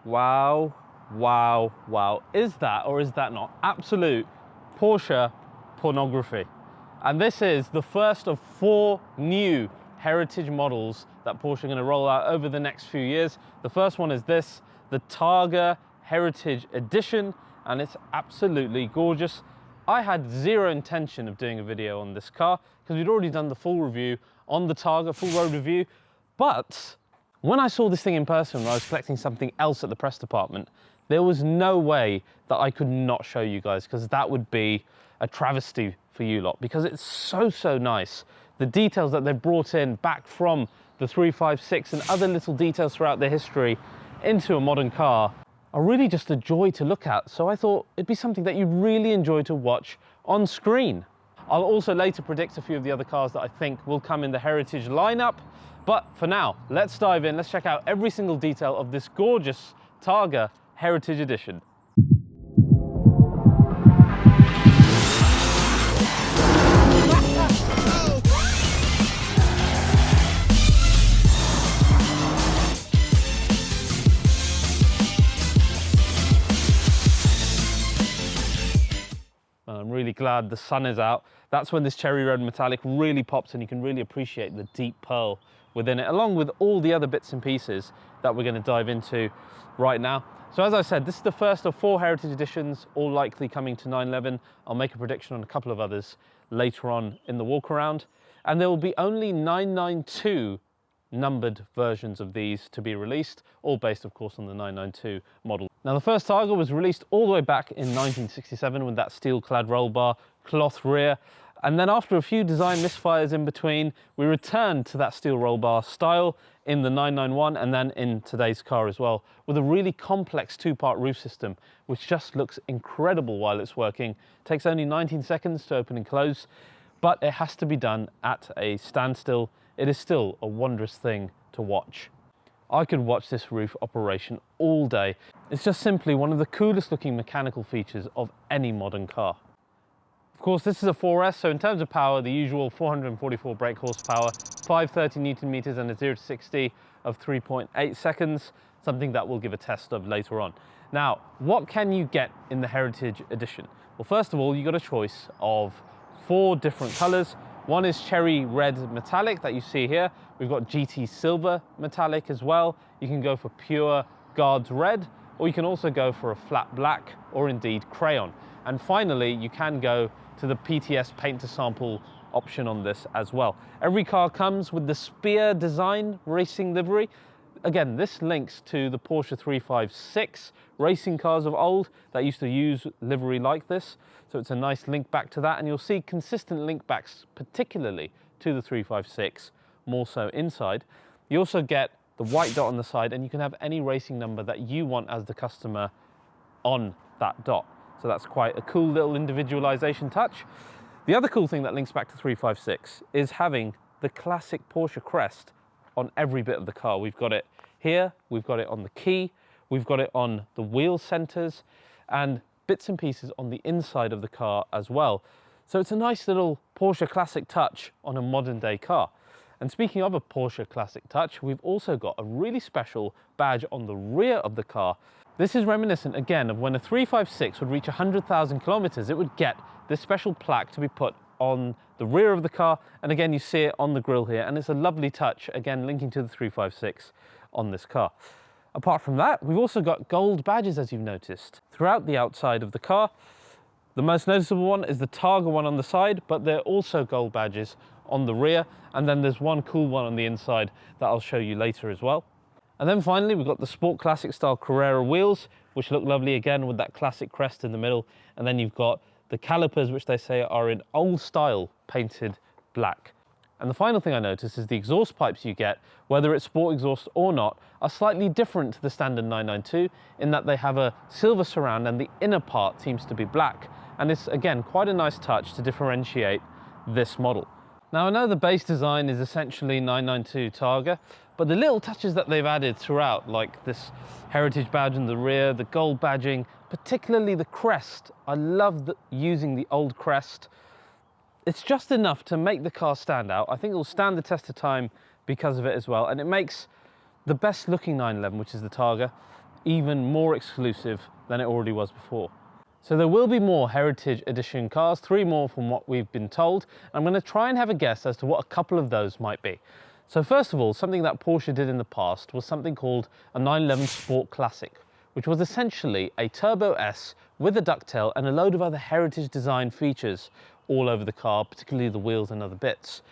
Wow, wow, wow. Is that or is that not absolute Porsche pornography? And this is the first of 4 new heritage models that Porsche are going to roll out over the next few years. The first one is this, the Targa Heritage Edition, and it's absolutely gorgeous. I had zero intention of doing a video on this car because we'd already done the full review on the Targa, full road review. But when I saw this thing in person, when I was collecting something else at the press department, there was no way that I could not show you guys, because that would be a travesty for you lot, because it's so nice. The details that they've brought in back from the 356 and other little details throughout their history into a modern car are really just a joy to look at. So I thought it'd be something that you'd really enjoy to watch on screen. I'll also later predict a few of the other cars that I think will come in the Heritage lineup. But for now, let's dive in. Let's check out every single detail of this gorgeous Targa Heritage Edition. I'm really glad the sun is out. That's when this cherry red metallic really pops and you can really appreciate the deep pearl within it, along with all the other bits and pieces that we're going to dive into right now. So as I said, this is the first of 4 heritage editions, all likely coming to 911. I'll make a prediction on a couple of others later on in the walk around. And there will be only 992 numbered versions of these to be released, all based of course on the 992 model. Now the first Targa was released all the way back in 1967 with that steel clad roll bar, cloth rear, and then after a few design misfires in between, we returned to that steel roll bar style in the 991 and then in today's car as well, with a really complex 2-part roof system which just looks incredible while it's working. It takes only 19 seconds to open and close, but it has to be done at a standstill. It is still a wondrous thing to watch. I could watch this roof operation all day. It's just simply one of the coolest looking mechanical features of any modern car. Of course, this is a 4S, so in terms of power, the usual 444 brake horsepower, 530 Newton meters and a 0 to 60 of 3.8 seconds, something that we'll give a test of later on. Now, what can you get in the Heritage Edition? Well, first of all, you got a choice of 4 different colors. One is cherry red metallic that you see here. We've got GT silver metallic as well. You can go for pure guards red, or you can also go for a flat black, or indeed crayon. And finally, you can go to the PTS paint to sample option on this as well. Every car comes with the Spear design racing livery. Again, this links to the Porsche 356 racing cars of old that used to use livery like this. So it's a nice link back to that, and you'll see consistent link backs, particularly to the 356, more so inside. You also get the white dot on the side, and you can have any racing number that you want as the customer on that dot. So that's quite a cool little individualization touch. The other cool thing that links back to 356 is having the classic Porsche Crest on every bit of the car. We've got it here, we've got it on the key, we've got it on the wheel centers, and bits and pieces on the inside of the car as well. So it's a nice little Porsche classic touch on a modern day car. And speaking of a Porsche classic touch, we've also got a really special badge on the rear of the car. This is reminiscent again of when a 356 would reach 100,000 kilometers, it would get this special plaque to be put on the rear of the car, and again you see it on the grille here, and it's a lovely touch, again linking to the 356 on this car. Apart from that, we've also got gold badges, as you've noticed, throughout the outside of the car. The most noticeable one is the Targa one on the side, but there are also gold badges on the rear, and then there's one cool one on the inside that I'll show you later as well. And then finally, we've got the Sport Classic style Carrera wheels, which look lovely again with that classic crest in the middle, and then you've got the calipers, which they say are in old style painted black. And the final thing I noticed is the exhaust pipes you get, whether it's sport exhaust or not, are slightly different to the standard 992 in that they have a silver surround and the inner part seems to be black. And it's, again, quite a nice touch to differentiate this model. Now, I know the base design is essentially 992 Targa, but the little touches that they've added throughout, like this heritage badge in the rear, the gold badging, particularly the crest. I love using the old crest. It's just enough to make the car stand out. I think it will stand the test of time because of it as well, and it makes the best looking 911, which is the Targa, even more exclusive than it already was before. So there will be more Heritage Edition cars, 3 more from what we've been told. I'm going to try and have a guess as to what a couple of those might be. So first of all, something that Porsche did in the past was something called a 911 Sport Classic, which was essentially a Turbo S with a ducktail and a load of other Heritage design features all over the car, particularly the wheels and other bits.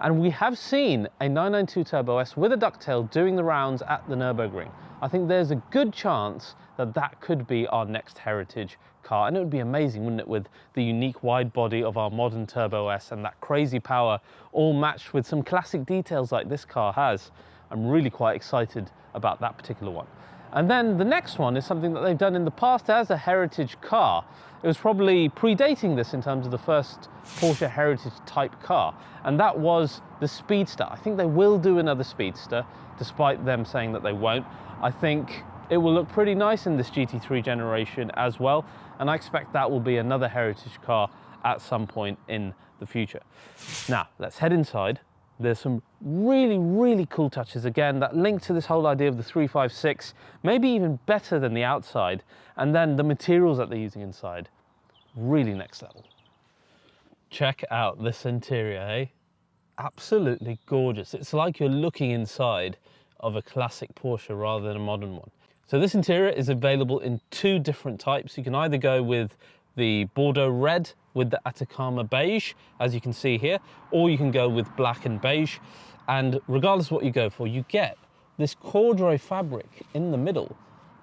And we have seen a 992 Turbo S with a ducktail doing the rounds at the Nürburgring. I think there's a good chance that that could be our next Heritage car, and it would be amazing, wouldn't it, with the unique wide body of our modern Turbo S and that crazy power all matched with some classic details like this car has. I'm really quite excited about that particular one. And then the next one is something that they've done in the past as a Heritage car. It was probably predating this in terms of the first Porsche Heritage type car, and that was the Speedster. I think they will do another Speedster, despite them saying that they won't. I think it will look pretty nice in this GT3 generation as well, and I expect that will be another Heritage car at some point in the future. Now, let's head inside. There's some really, really cool touches again that link to this whole idea of the 356, maybe even better than the outside, and then the materials that they're using inside, really next level. Check out this interior, eh? Absolutely gorgeous. It's like you're looking inside of a classic Porsche rather than a modern one. So this interior is available in 2 different types. You can either go with the Bordeaux red with the Atacama beige, as you can see here, or you can go with black and beige. And regardless of what you go for, you get this corduroy fabric in the middle.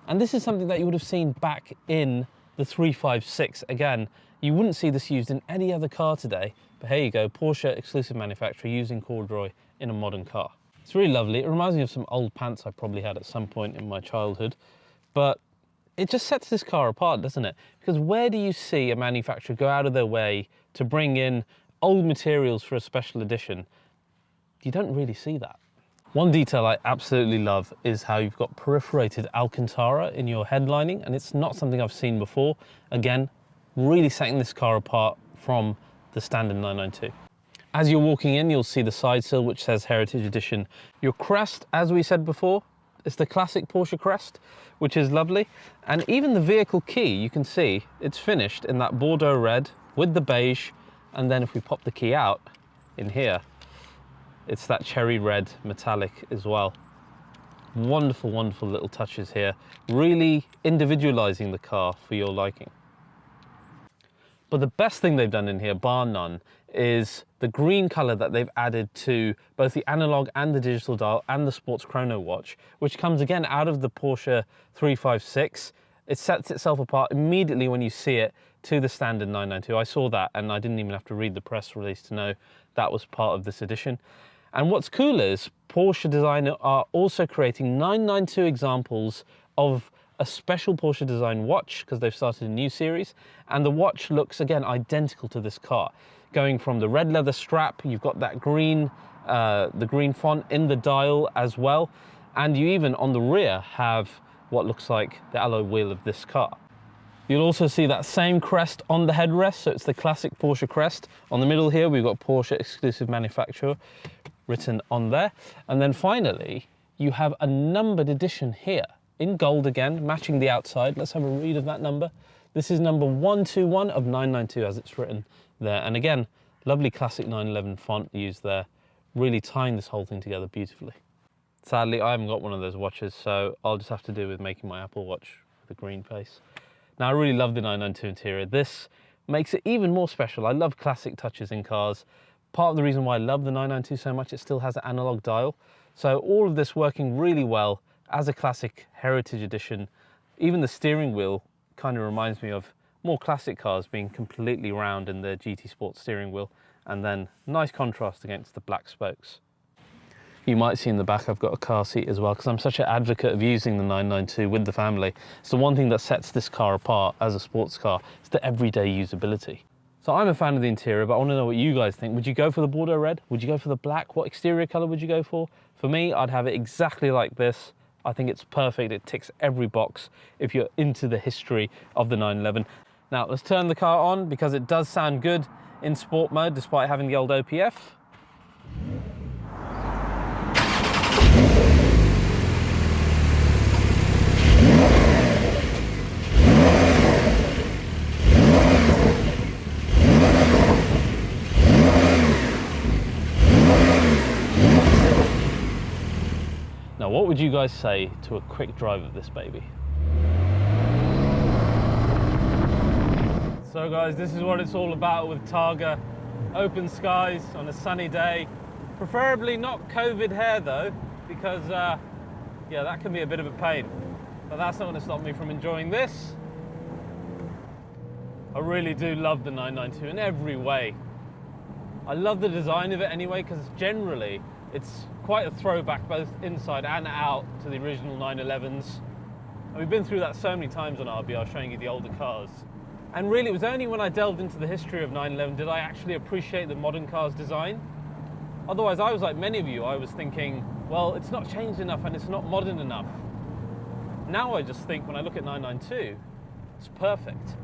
And this is something that you would have seen back in the 356. Again, you wouldn't see this used in any other car today, but here you go, Porsche exclusive manufacturer using corduroy in a modern car. It's really lovely. It reminds me of some old pants I probably had at some point in my childhood, but it just sets this car apart, doesn't it? Because where do you see a manufacturer go out of their way to bring in old materials for a special edition? You don't really see that. One detail I absolutely love is how you've got perforated Alcantara in your headlining, and it's not something I've seen before. Again, really setting this car apart from the standard 992. As you're walking in, you'll see the side sill which says Heritage Edition. Your crest, as we said before, is the classic Porsche Crest, which is lovely. And even the vehicle key, you can see it's finished in that Bordeaux red with the beige. And then if we pop the key out in here, it's that cherry red metallic as well. Wonderful, wonderful little touches here. Really individualizing the car for your liking. But the best thing they've done in here, bar none, is the green color that they've added to both the analog and the digital dial and the sports chrono watch, which comes again out of the Porsche 356. It sets itself apart immediately when you see it to the standard 992. I saw that and I didn't even have to read the press release to know that was part of this edition. And what's cool is Porsche Design are also creating 992 examples of a special Porsche design watch, because they've started a new series, and the watch looks again identical to this car. Going from the red leather strap, you've got that green, the green font in the dial as well, and you even on the rear have what looks like the alloy wheel of this car. You'll also see that same crest on the headrest, so it's the classic Porsche Crest. On the middle here, we've got Porsche exclusive manufacturer written on there, and then finally you have a numbered edition here in gold again, matching the outside. Let's have a read of that number. This is number 121 of 992 as it's written there. And again, lovely classic 911 font used there, really tying this whole thing together beautifully. Sadly, I haven't got one of those watches, so I'll just have to do with making my Apple Watch with a green face. Now, I really love the 992 interior. This makes it even more special. I love classic touches in cars. Part of the reason why I love the 992 so much, it still has an analog dial. So all of this working really well as a classic Heritage Edition. Even the steering wheel kind of reminds me of more classic cars being completely round in the GT Sport steering wheel, and then nice contrast against the black spokes. You might see in the back I've got a car seat as well, because I'm such an advocate of using the 992 with the family. It's the one thing that sets this car apart as a sports car. It's the everyday usability. So I'm a fan of the interior, but I want to know what you guys think. Would you go for the Bordeaux red? Would you go for the black? What exterior color would you go for? For me, I'd have it exactly like this. I think it's perfect. It ticks every box if you're into the history of the 911. Now let's turn the car on, because it does sound good in sport mode despite having the old OPF. Now, what would you guys say to a quick drive of this baby? So guys, this is what it's all about with Targa. Open skies on a sunny day. Preferably not COVID hair though, because yeah, that can be a bit of a pain. But that's not going to stop me from enjoying this. I really do love the 992 in every way. I love the design of it anyway, because generally it's quite a throwback both inside and out to the original 911s. And we've been through that so many times on RBR, showing you the older cars. And really, it was only when I delved into the history of 911 did I actually appreciate the modern car's design. Otherwise, I was like many of you, I was thinking, well, it's not changed enough and it's not modern enough. Now I just think, when I look at 992, it's perfect.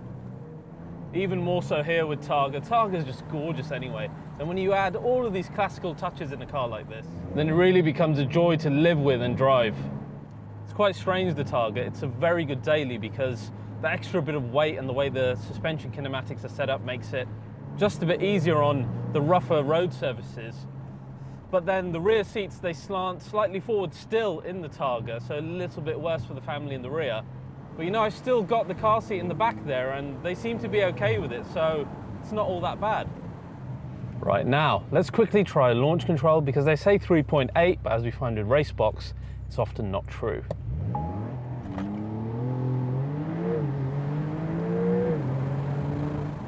Even more so here with Targa. Targa's just gorgeous anyway. And when you add all of these classical touches in a car like this, then it really becomes a joy to live with and drive. It's quite strange, the Targa. It's a very good daily because the extra bit of weight and the way the suspension kinematics are set up makes it just a bit easier on the rougher road surfaces. But then the rear seats, they slant slightly forward still in the Targa, so a little bit worse for the family in the rear. But you know, I've still got the car seat in the back there and they seem to be okay with it, so it's not all that bad. Right, now, let's quickly try launch control, because they say 3.8, but as we find with Racebox, it's often not true.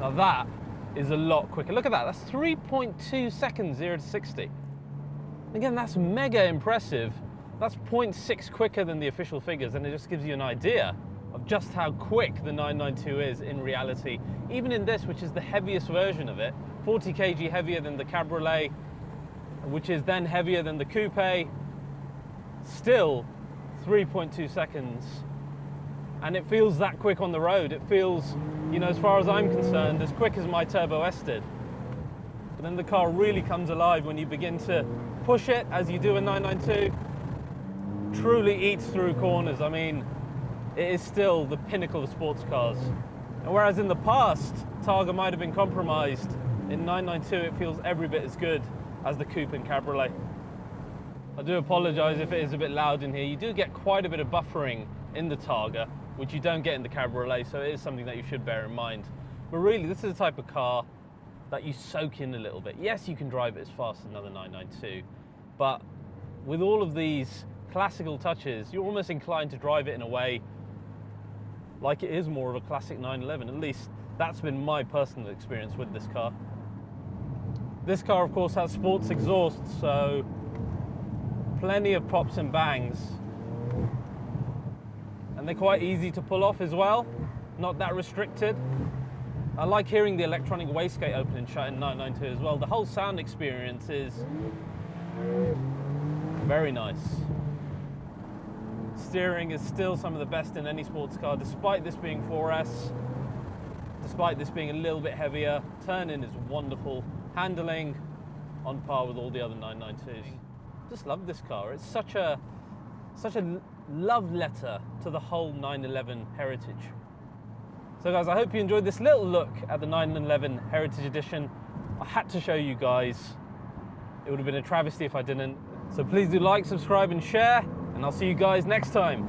Now that is a lot quicker. Look at that, that's 3.2 seconds, 0 to 60. Again, that's mega impressive. That's 0.6 quicker than the official figures, and it just gives you an idea of just how quick the 992 is in reality. Even in this, which is the heaviest version of it, 40 kg heavier than the Cabriolet, which is then heavier than the Coupe, still 3.2 seconds. And it feels that quick on the road. It feels, you know, as far as I'm concerned, as quick as my Turbo S did. But then the car really comes alive when you begin to push it, as you do in 992. Truly eats through corners. I mean, it is still the pinnacle of sports cars. And whereas in the past, Targa might have been compromised, in 992 it feels every bit as good as the Coupe and Cabriolet. I do apologise if it is a bit loud in here. You do get quite a bit of buffering in the Targa, which you don't get in the Cabriolet, so it is something that you should bear in mind. But really, this is the type of car that you soak in a little bit. Yes, you can drive it as fast as another 992, but with all of these classical touches, you're almost inclined to drive it in a way like it is more of a classic 911. At least that's been my personal experience with this car. This car, of course, has sports exhaust, so plenty of pops and bangs. And they're quite easy to pull off as well, not that restricted. I like hearing the electronic wastegate open and shut in 992 as well. The whole sound experience is very nice. Steering is still some of the best in any sports car, despite this being 4S, despite this being a little bit heavier. Turn-in is wonderful. Handling on par with all the other 992s. Just love this car. It's such a love letter to the whole 911 heritage. So guys, I hope you enjoyed this little look at the 911 Heritage Edition. I had to show you guys. It would have been a travesty if I didn't. So please do like, subscribe and share, and I'll see you guys next time.